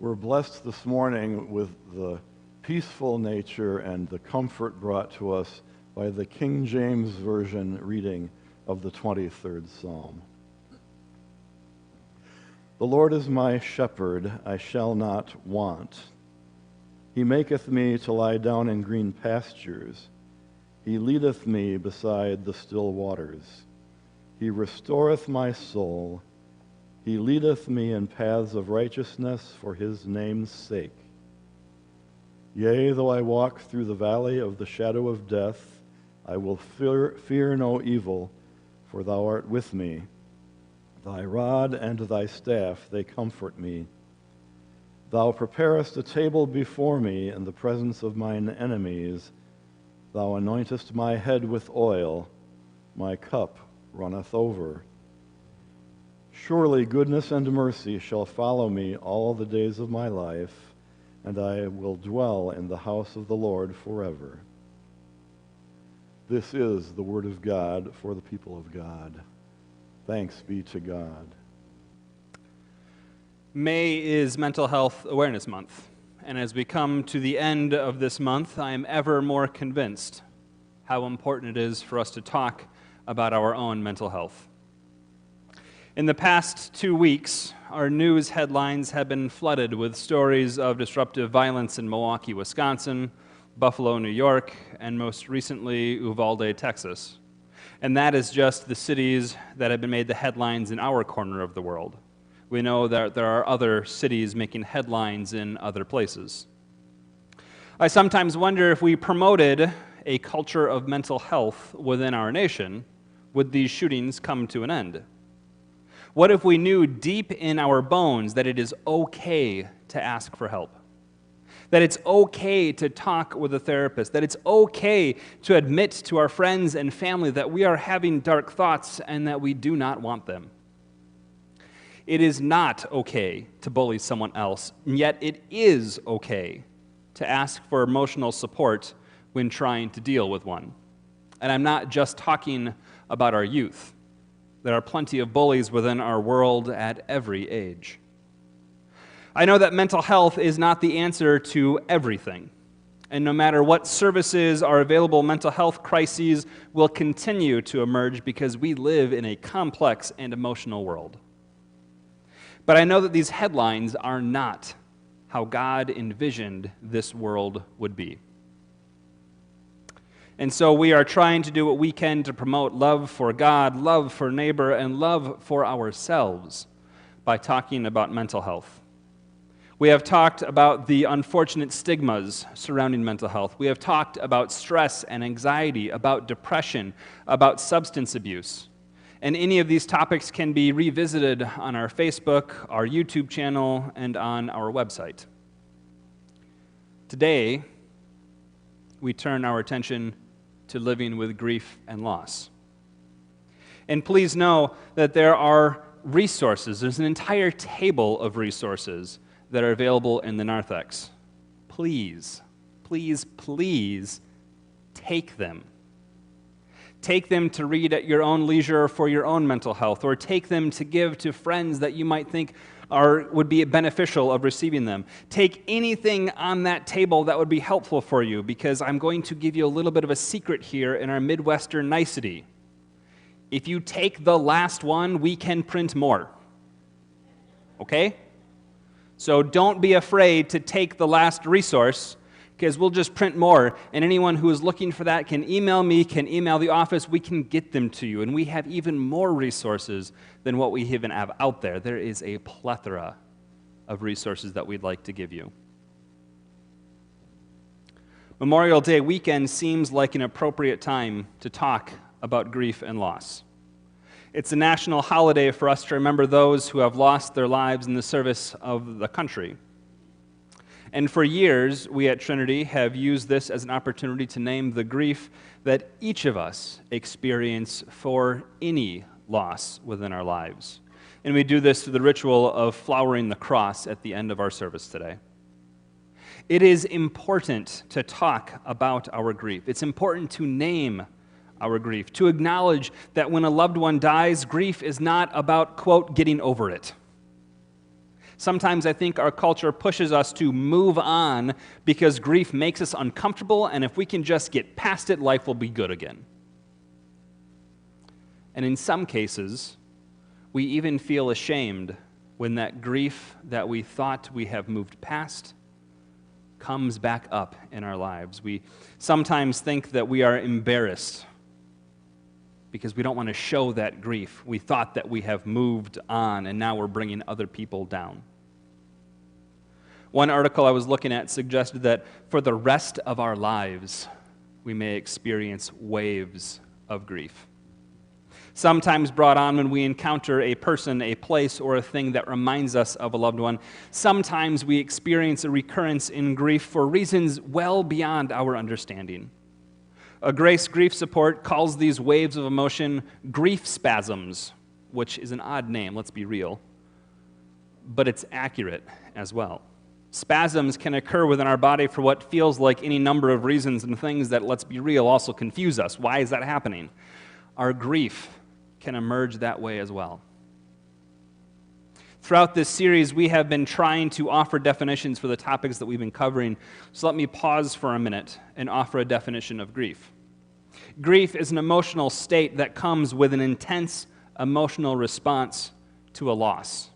We're blessed this morning with the peaceful nature and the comfort brought to us by the King James Version reading of the 23rd Psalm. The Lord is my shepherd, I shall not want. He maketh me to lie down in green pastures. He leadeth me beside the still waters. He restoreth my soul. He leadeth me in paths of righteousness for his name's sake. Yea, though I walk through the valley of the shadow of death, I will fear no evil, for thou art with me. Thy rod and thy staff, they comfort me. Thou preparest a table before me in the presence of mine enemies. Thou anointest my head with oil. My cup runneth over. Surely goodness and mercy shall follow me all the days of my life, and I will dwell in the house of the Lord forever. This is the word of God for the people of God. Thanks be to God. May is Mental Health Awareness Month, and as we come to the end of this month, I am ever more convinced how important it is for us to talk about our own mental health. In the past 2 weeks, our news headlines have been flooded with stories of disruptive violence in Milwaukee, Wisconsin, Buffalo, New York, and most recently, Uvalde, Texas. And that is just the cities that have been made the headlines in our corner of the world. We know that there are other cities making headlines in other places. I sometimes wonder if we promoted a culture of mental health within our nation, would these shootings come to an end? What if we knew deep in our bones that it is okay to ask for help? That it's okay to talk with a therapist, that it's okay to admit to our friends and family that we are having dark thoughts and that we do not want them. It is not okay to bully someone else, and yet it is okay to ask for emotional support when trying to deal with one. And I'm not just talking about our youth. There are plenty of bullies within our world at every age. I know that mental health is not the answer to everything. And no matter what services are available, mental health crises will continue to emerge because we live in a complex and emotional world. But I know that these headlines are not how God envisioned this world would be. And so we are trying to do what we can to promote love for God, love for neighbor, and love for ourselves by talking about mental health. We have talked about the unfortunate stigmas surrounding mental health. We have talked about stress and anxiety, about depression, about substance abuse. And any of these topics can be revisited on our Facebook, our YouTube channel, and on our website. Today, we turn our attention to living with grief and loss. And please know that there are resources. There's an entire table of resources that are available in the narthex. Please, please, please take them. Take them to read at your own leisure for your own mental health, or take them to give to friends that you might think would be beneficial of receiving them. Take anything on that table that would be helpful for you, because I'm going to give you a little bit of a secret here in our Midwestern nicety. If you take the last one, we can print more. Okay? So don't be afraid to take the last resource, because we'll just print more, and anyone who is looking for that can email me, can email the office, we can get them to you, and we have even more resources than what we even have out there. There is a plethora of resources that we'd like to give you. Memorial Day weekend seems like an appropriate time to talk about grief and loss. It's a national holiday for us to remember those who have lost their lives in the service of the country. And for years, we at Trinity have used this as an opportunity to name the grief that each of us experience for any loss within our lives. And we do this through the ritual of flowering the cross at the end of our service today. It is important to talk about our grief. It's important to name our grief, to acknowledge that when a loved one dies, grief is not about, quote, getting over it. Sometimes I think our culture pushes us to move on because grief makes us uncomfortable, and if we can just get past it, life will be good again. And in some cases, we even feel ashamed when that grief that we thought we have moved past comes back up in our lives. We sometimes think that we are embarrassed because we don't want to show that grief. We thought that we have moved on, and now we're bringing other people down. One article I was looking at suggested that for the rest of our lives, we may experience waves of grief. Sometimes brought on when we encounter a person, a place, or a thing that reminds us of a loved one. Sometimes we experience a recurrence in grief for reasons well beyond our understanding. A Grace Grief Support calls these waves of emotion grief spasms, which is an odd name, let's be real, but it's accurate as well. Spasms can occur within our body for what feels like any number of reasons and things that, let's be real, also confuse us. Why is that happening? Our grief can emerge that way as well. Throughout this series, we have been trying to offer definitions for the topics that we've been covering. So let me pause for a minute and offer a definition of grief. Grief is an emotional state that comes with an intense emotional response to a loss.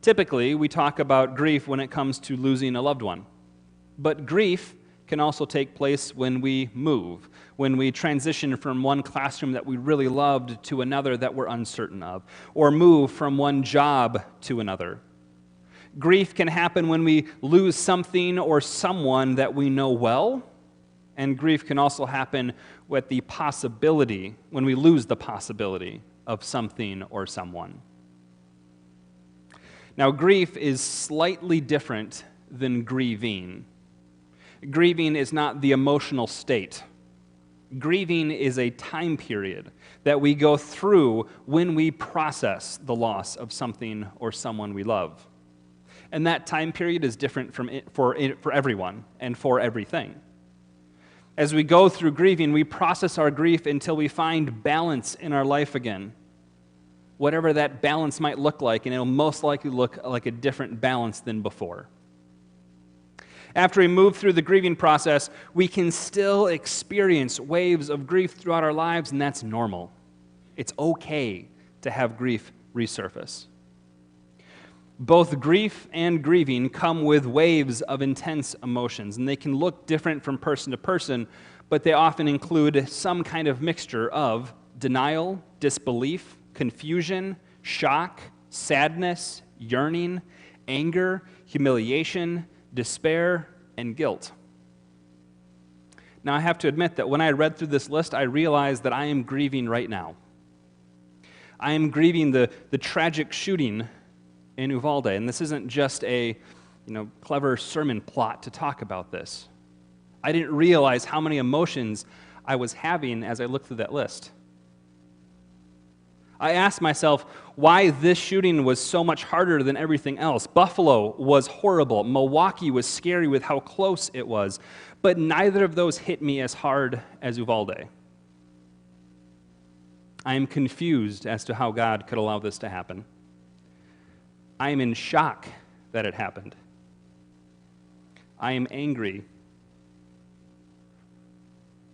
Typically, we talk about grief when it comes to losing a loved one. But grief can also take place when we move, when we transition from one classroom that we really loved to another that we're uncertain of, or move from one job to another. Grief can happen when we lose something or someone that we know well, and grief can also happen with the possibility, when we lose the possibility of something or someone. Now, grief is slightly different than grieving. Grieving is not the emotional state. Grieving is a time period that we go through when we process the loss of something or someone we love. And that time period is different for everyone and for everything. As we go through grieving, we process our grief until we find balance in our life again. Whatever that balance might look like, and it'll most likely look like a different balance than before. After we move through the grieving process, we can still experience waves of grief throughout our lives, and that's normal. It's okay to have grief resurface. Both grief and grieving come with waves of intense emotions, and they can look different from person to person, but they often include some kind of mixture of denial, disbelief, confusion, shock, sadness, yearning, anger, humiliation, despair, and guilt. Now, I have to admit that when I read through this list, I realized that I am grieving right now. I am grieving the tragic shooting in Uvalde, and this isn't just a clever sermon plot to talk about this. I didn't realize how many emotions I was having as I looked through that list. I asked myself why this shooting was so much harder than everything else. Buffalo was horrible. Milwaukee was scary with how close it was. But neither of those hit me as hard as Uvalde. I am confused as to how God could allow this to happen. I am in shock that it happened. I am angry.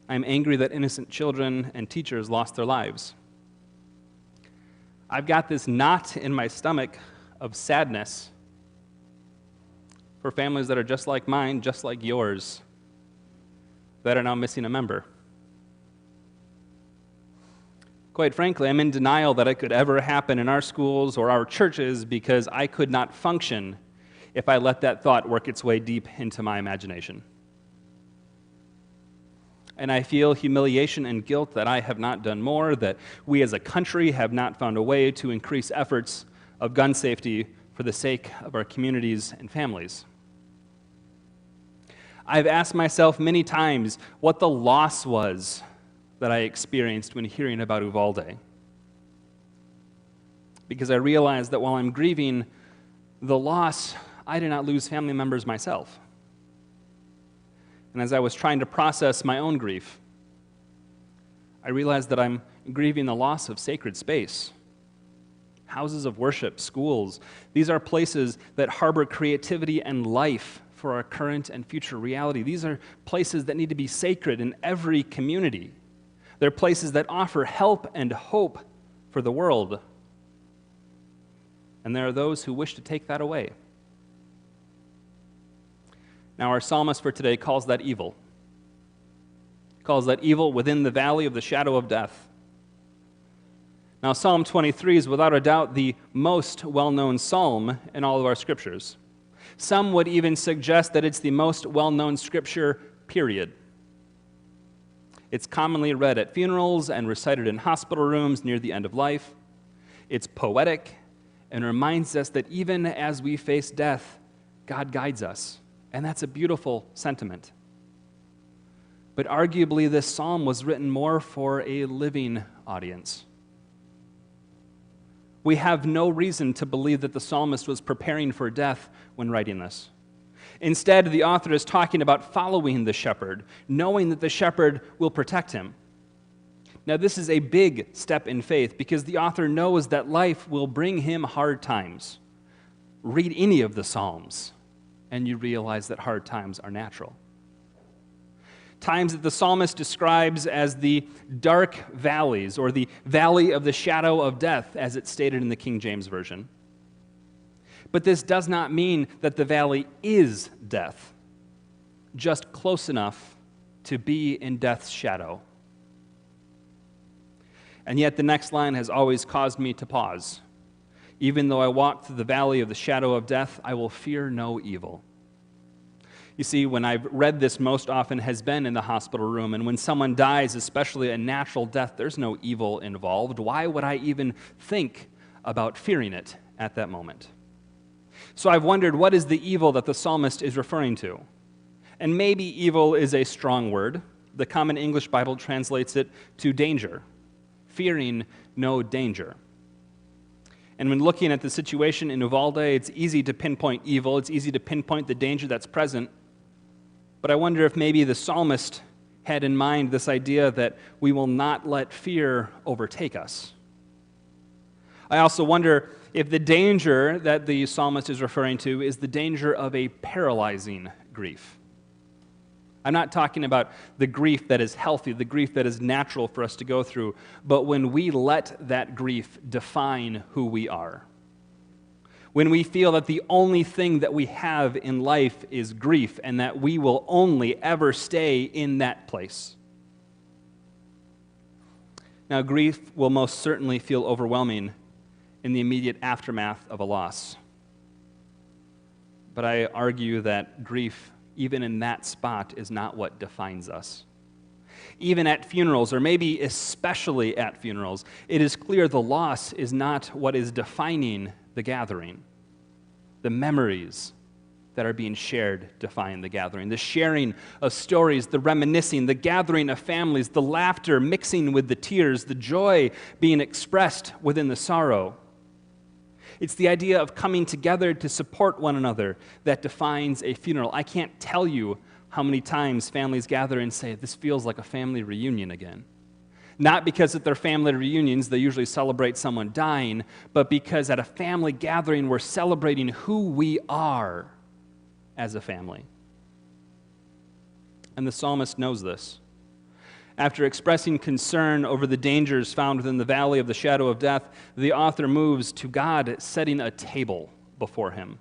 I am angry that innocent children and teachers lost their lives. I've got this knot in my stomach of sadness for families that are just like mine, just like yours, that are now missing a member. Quite frankly, I'm in denial that it could ever happen in our schools or our churches because I could not function if I let that thought work its way deep into my imagination. And I feel humiliation and guilt that I have not done more, that we as a country have not found a way to increase efforts of gun safety for the sake of our communities and families. I've asked myself many times what the loss was that I experienced when hearing about Uvalde. Because I realized that while I'm grieving the loss, I did not lose family members myself. And as I was trying to process my own grief, I realized that I'm grieving the loss of sacred space. houses of worship, schools. These are places that harbor creativity and life for our current and future reality. These are places that need to be sacred in every community. They're places that offer help and hope for the world. And there are those who wish to take that away. Now, our psalmist for today calls that evil. Calls that evil within the valley of the shadow of death. Now, Psalm 23 is without a doubt the most well-known psalm in all of our scriptures. Some would even suggest that it's the most well-known scripture, period. It's commonly read at funerals and recited in hospital rooms near the end of life. It's poetic and reminds us that even as we face death, God guides us. And that's a beautiful sentiment. But arguably, this psalm was written more for a living audience. We have no reason to believe that the psalmist was preparing for death when writing this. Instead, the author is talking about following the shepherd, knowing that the shepherd will protect him. Now, this is a big step in faith because the author knows that life will bring him hard times. Read any of the Psalms, and you realize that hard times are natural. Times that the psalmist describes as the dark valleys, or the valley of the shadow of death, as it's stated in the King James Version. But this does not mean that the valley is death, just close enough to be in death's shadow. And yet the next line has always caused me to pause. Even though I walk through the valley of the shadow of death, I will fear no evil. You see, when I've read this most often has been in the hospital room, and when someone dies, especially a natural death, there's no evil involved. Why would I even think about fearing it at that moment? So I've wondered, what is the evil that the psalmist is referring to? And maybe evil is a strong word. The Common English Bible translates it to danger, fearing no danger. And when looking at the situation in Uvalde, it's easy to pinpoint evil. It's easy to pinpoint the danger that's present. But I wonder if maybe the psalmist had in mind this idea that we will not let fear overtake us. I also wonder if the danger that the psalmist is referring to is the danger of a paralyzing grief. I'm not talking about the grief that is healthy, the grief that is natural for us to go through, but when we let that grief define who we are. When we feel that the only thing that we have in life is grief and that we will only ever stay in that place. Now, grief will most certainly feel overwhelming in the immediate aftermath of a loss. But I argue that grief, even in that spot, is not what defines us. Even at funerals, or maybe especially at funerals, it is clear the loss is not what is defining the gathering. The memories that are being shared define the gathering. The sharing of stories, the reminiscing, the gathering of families, the laughter mixing with the tears, the joy being expressed within the sorrow. It's the idea of coming together to support one another that defines a funeral. I can't tell you how many times families gather and say, this feels like a family reunion again. Not because at their family reunions they usually celebrate someone dying, but because at a family gathering we're celebrating who we are as a family. And the psalmist knows this. After expressing concern over the dangers found within the valley of the shadow of death, the author moves to God setting a table before him.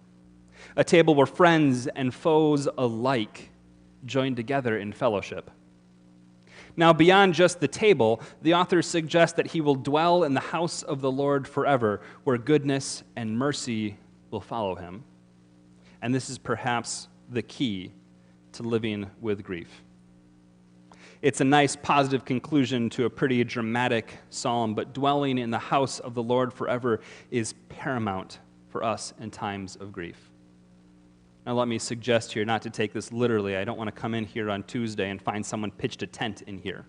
A table where friends and foes alike join together in fellowship. Now, beyond just the table, the author suggests that he will dwell in the house of the Lord forever, where goodness and mercy will follow him. And this is perhaps the key to living with grief. It's a nice, positive conclusion to a pretty dramatic psalm, but dwelling in the house of the Lord forever is paramount for us in times of grief. Now, let me suggest here not to take this literally. I don't want to come in here on Tuesday and find someone pitched a tent in here.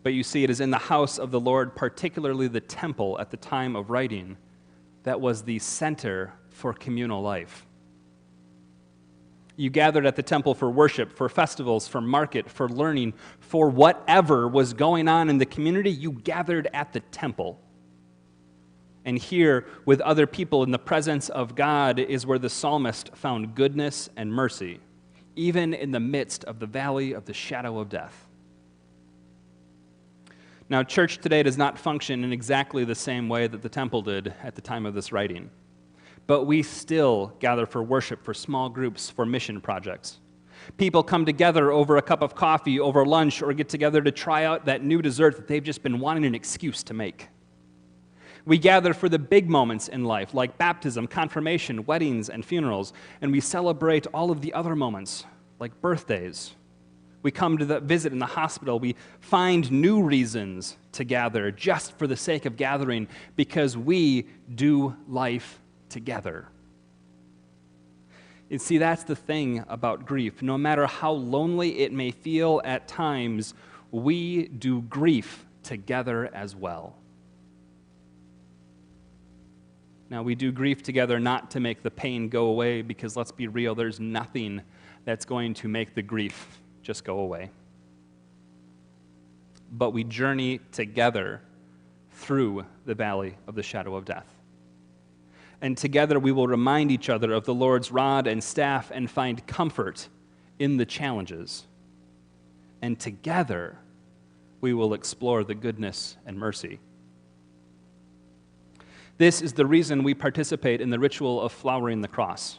But you see, it is in the house of the Lord, particularly the temple at the time of writing, that was the center for communal life. You gathered at the temple for worship, for festivals, for market, for learning, for whatever was going on in the community, you gathered at the temple. And here, with other people in the presence of God, is where the psalmist found goodness and mercy, even in the midst of the valley of the shadow of death. Now, church today does not function in exactly the same way that the temple did at the time of this writing. But we still gather for worship, for small groups, for mission projects. People come together over a cup of coffee, over lunch, or get together to try out that new dessert that they've just been wanting an excuse to make. We gather for the big moments in life, like baptism, confirmation, weddings, and funerals, and we celebrate all of the other moments, like birthdays. We come to visit in the hospital. We find new reasons to gather just for the sake of gathering because we do life together. You see, that's the thing about grief. No matter how lonely it may feel at times, we do grief together as well. Now, we do grief together not to make the pain go away, because let's be real, there's nothing that's going to make the grief just go away. But we journey together through the valley of the shadow of death. And together we will remind each other of the Lord's rod and staff and find comfort in the challenges. And together we will explore the goodness and mercy. This is the reason we participate in the ritual of flowering the cross.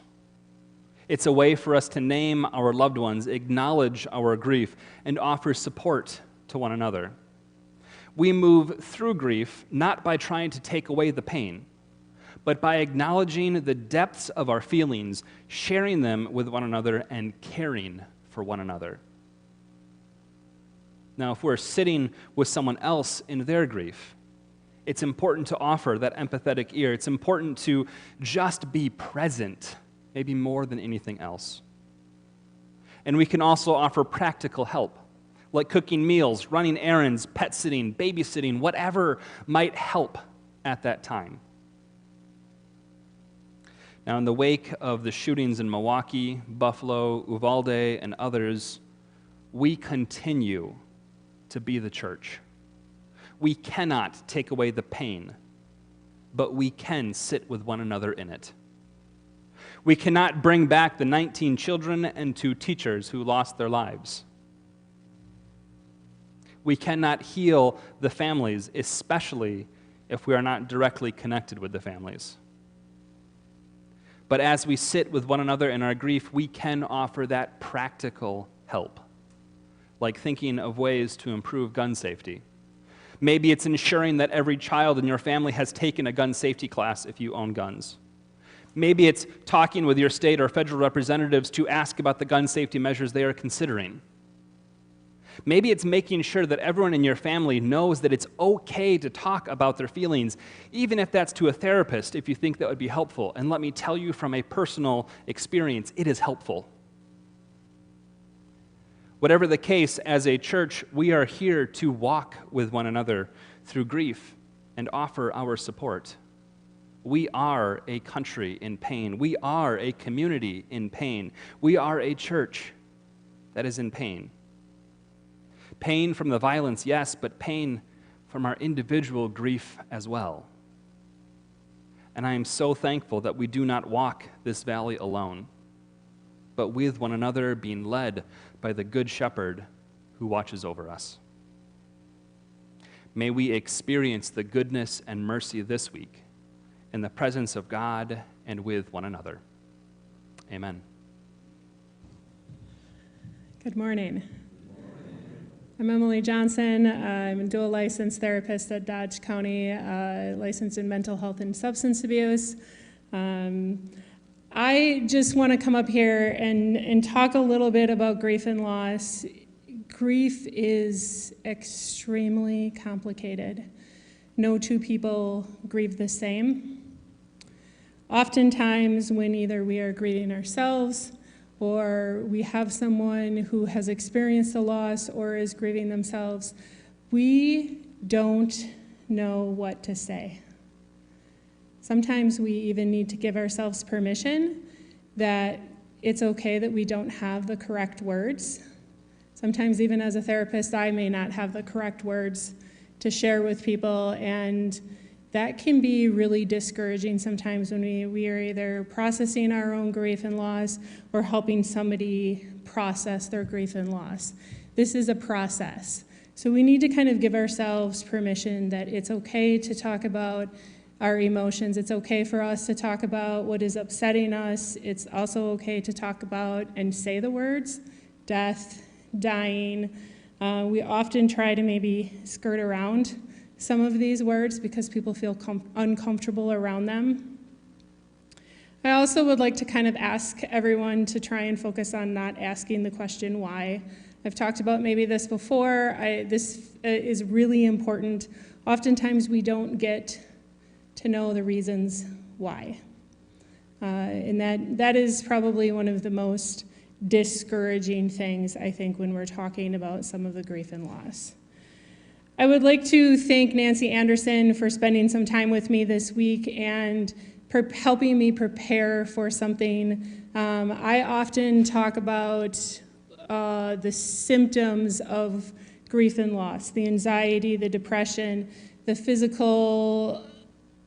It's a way for us to name our loved ones, acknowledge our grief, and offer support to one another. We move through grief not by trying to take away the pain, but by acknowledging the depths of our feelings, sharing them with one another, and caring for one another. Now, if we're sitting with someone else in their grief, it's important to offer that empathetic ear. It's important to just be present, maybe more than anything else. And we can also offer practical help, like cooking meals, running errands, pet sitting, babysitting, whatever might help at that time. Now, in the wake of the shootings in Milwaukee, Buffalo, Uvalde, and others, we continue to be the church. We cannot take away the pain, but we can sit with one another in it. We cannot bring back the 19 children and 2 teachers who lost their lives. We cannot heal the families, especially if we are not directly connected with the families. But as we sit with one another in our grief, we can offer that practical help, like thinking of ways to improve gun safety. Maybe it's ensuring that every child in your family has taken a gun safety class if you own guns. Maybe it's talking with your state or federal representatives to ask about the gun safety measures they are considering. Maybe it's making sure that everyone in your family knows that it's okay to talk about their feelings, even if that's to a therapist, if you think that would be helpful. And let me tell you from a personal experience, it is helpful. Whatever the case, as a church, we are here to walk with one another through grief and offer our support. We are a country in pain. We are a community in pain. We are a church that is in pain. Pain from the violence, yes, but pain from our individual grief as well. And I am so thankful that we do not walk this valley alone, but with one another, being led by the Good Shepherd who watches over us. May we experience the goodness and mercy this week in the presence of God and with one another. Amen. Good morning. I'm Emily Johnson. I'm a dual licensed therapist at Dodge County, licensed in mental health and substance abuse. I just want to come up here and talk a little bit about grief and loss. Grief is extremely complicated. No 2 people grieve the same. Oftentimes, when either we are grieving ourselves or we have someone who has experienced a loss or is grieving themselves, we don't know what to say. Sometimes we even need to give ourselves permission that it's okay that we don't have the correct words. Sometimes even as a therapist, I may not have the correct words to share with people, and that can be really discouraging sometimes when we are either processing our own grief and loss or helping somebody process their grief and loss. This is a process. So we need to kind of give ourselves permission that it's okay to talk about our emotions. It's okay for us to talk about what is upsetting us. It's also okay to talk about and say the words, death, dying. We often try to maybe skirt around some of these words because people feel uncomfortable around them. I also would like to kind of ask everyone to try and focus on not asking the question why. I've talked about maybe this before. This is really important. Oftentimes we don't get to know the reasons why. And that is probably one of the most discouraging things, I think, when we're talking about some of the grief and loss. I would like to thank Nancy Anderson for spending some time with me this week and helping me prepare for something. I often talk about the symptoms of grief and loss, the anxiety, the depression, the physical,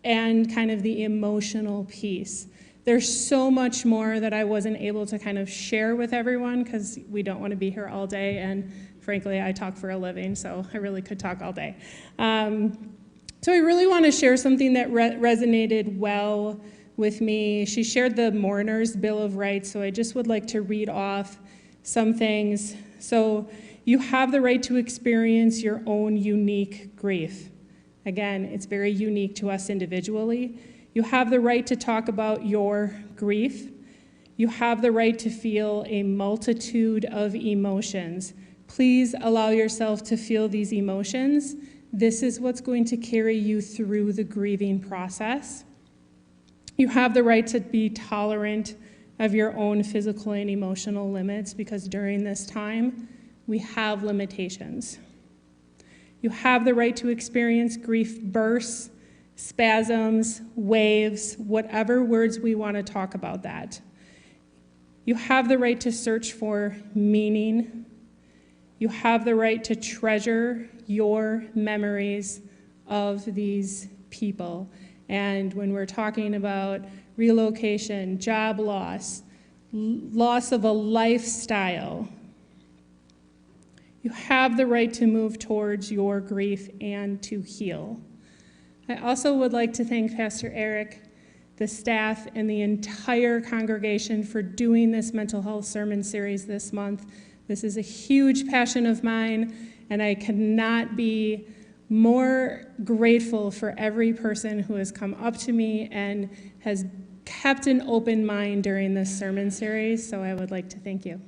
and kind of the emotional piece. There's so much more that I wasn't able to kind of share with everyone because we don't want to be here all day, and frankly, I talk for a living, so I really could talk all day. So I really want to share something that resonated well with me. She shared the Mourner's Bill of Rights, so I just would like to read off some things. So you have the right to experience your own unique grief. Again, it's very unique to us individually. You have the right to talk about your grief. You have the right to feel a multitude of emotions. Please allow yourself to feel these emotions. This is what's going to carry you through the grieving process. You have the right to be tolerant of your own physical and emotional limits because during this time, we have limitations. You have the right to experience grief bursts, spasms, waves, whatever words we want to talk about that. You have the right to search for meaning. You have the right to treasure your memories of these people. And when we're talking about relocation, job loss, loss of a lifestyle, you have the right to move towards your grief and to heal. I also would like to thank Pastor Eric, the staff, and the entire congregation for doing this mental health sermon series this month. This is a huge passion of mine, and I cannot be more grateful for every person who has come up to me and has kept an open mind during this sermon series, so I would like to thank you.